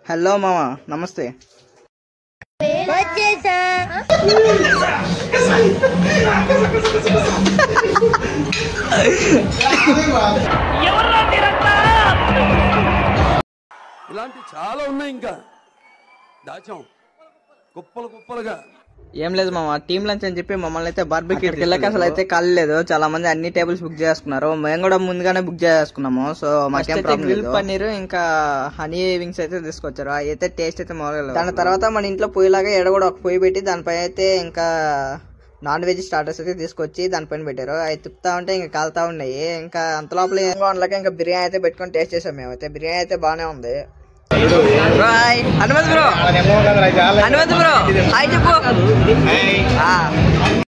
Hello మామ, నమస్తే. ఇలాంటి చాలా ఉన్నాయి, ఇంకా దాచాం కుప్పలు కుప్పలుగా. ఏం లేదు మామ, టీమ్ లంచ్ అని చెప్పి మమ్మల్ని అయితే బార్బిక్యూ వెళ్ళక అసలు అయితే ఖాళీ లేదు. చాలా మంది అన్ని టేబుల్స్ బుక్ చేసుకున్నారు. మేము కూడా ముందుగానే బుక్ చేసుకున్నాము. సో మాకేం ప్రాబ్లం లేదు. పన్నీర్ ఇంకా హనీ వింగ్స్ అయితే తీసుకొచ్చారు. అయితే టేస్ట్ అయితే మొదలు. దాని తర్వాత మన ఇంట్లో పొయ్యిలాగా ఎడ కూడా ఒక పొయ్యి పెట్టి దానిపై అయితే ఇంకా నాన్ వెజ్ స్టార్టర్స్ అయితే తీసుకొచ్చి దానిపైన పెట్టారు. అవి తిప్పుతా ఉంటే ఇంకా కాలుతా ఉన్నాయి. ఇంకా అంత లోపల ఇంకా బిర్యానీ అయితే పెట్టుకొని టేస్ట్ చేసాం. మేమైతే బిర్యానీ అయితే బాగానే ఉంది.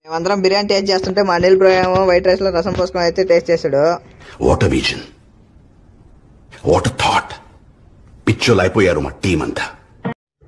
మేమందరం బిర్యానీ టేస్ట్ చేస్తుంటే మా అనిల్ బ్రో ఏమో వైట్ రైస్ లో రసం పోసుకొని అయితే టేస్ట్ చేసాడు. What vision, what thought. పిచ్చోలు అయిపోయారు మా టీం అంతా.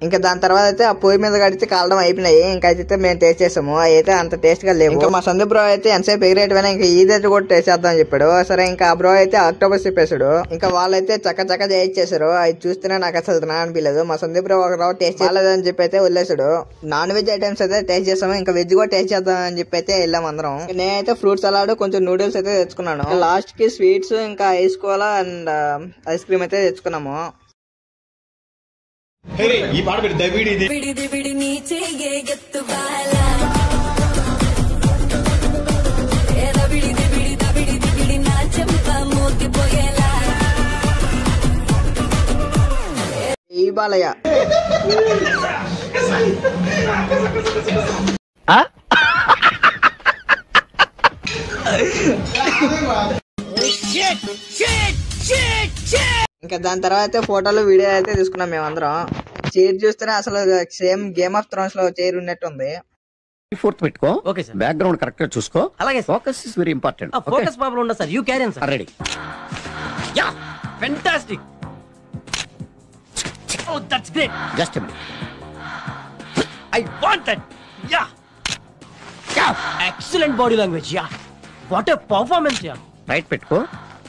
ఇంకా దాని తర్వాత అయితే ఆ పొయ్యి మీద కడితే కాలడం అయిపోయినాయి. ఇంకా అయితే మేము టేస్ట్ చేసాము. అయితే అంత టేస్ట్ గా లేవు. ఇంకా మా సందీప్ బ్రో అయితే ఎంతసేపు ఎగిరేటమైనా ఇంకా ఈదైతే కూడా టేస్ట్ చేద్దాం అని చెప్పాడు. సరే ఇంకా ఆ బ్రో అయితే అక్టోబర్ చెప్పేశాడు. ఇంకా వాళ్ళైతే చక్క చేయించేశారు. అది చూస్తేనే నాకు అసలు తినా అనిపించలేదు. మా సందీప్ బ్రో ఒక రావు టేస్ట్ చేయలేదని చెప్పి అయితే వదిలేశాడు. నాన్ వెజ్ ఐటమ్స్ అయితే టేస్ట్ చేసాము. ఇంకా వెజ్ కూడా టేస్ట్ చేద్దాం అని చెప్పి అయితే వెళ్ళాం అందరం. నేనైతే ఫ్రూట్ సలాడ్, కొంచెం నూడిల్స్ అయితే తెచ్చుకున్నాను. లాస్ట్ కి స్వీట్స్ ఇంకా ice cola and ice cream అయితే తెచ్చుకున్నాము. ఈ పాట పెట్టి ఈ బాలయ్య ఇంకా దాని తర్వాత ఫోటోలు వీడియో అయితే తీసుకున్నాం మేమందరం. చైర్ చూస్తేనే అసలు సేమ్ గేమ్ ఆఫ్ థ్రోన్స్ లో చైర్ ఉన్నట్టు ఉంది. ఫోర్త్ పెట్టుకో. Okay sir. బ్యాక్గ్రౌండ్ కరెక్ట్ గా చూసుకో. అలాగే. Focus is very important. Focus problem ఉండదు sir. You carry on sir. Ready. Ya fantastic. Oh that's great. Just a minute. I want that. Ya excellent body language. Ya what a performance. Ya right పెట్టుకో.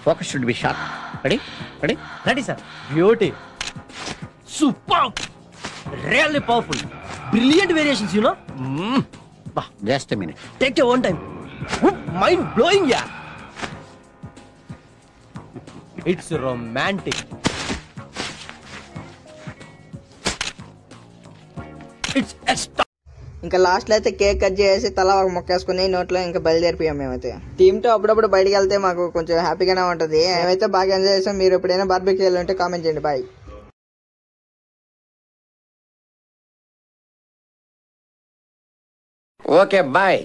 Focus should be sharp. Ready ready ready sir. Beauty. Superb! Really powerful. Brilliant variations, you know? Just a minute. Take your own time. Mind blowing, yeah. It's romantic. It's extra. ఇంకా last లో అయితే cake cut చేసి తలా ఒక మొక్కేసుకుని నోట్లో ఇంకా బయలుదేరిపోయాం మేమైతే. Team తో అప్పుడప్పుడు బయటికి వెళ్తే మాకు కొంచెం హ్యాపీగానే ఉంటది. మేమైతే బాగా ఎంజాయ్ చేసాం. మీరు ఎప్పుడైనా బార్బిక్యూ వెళ్ళాలంటే కామెంట్ చేయండి. బాయ్. Okay, bye.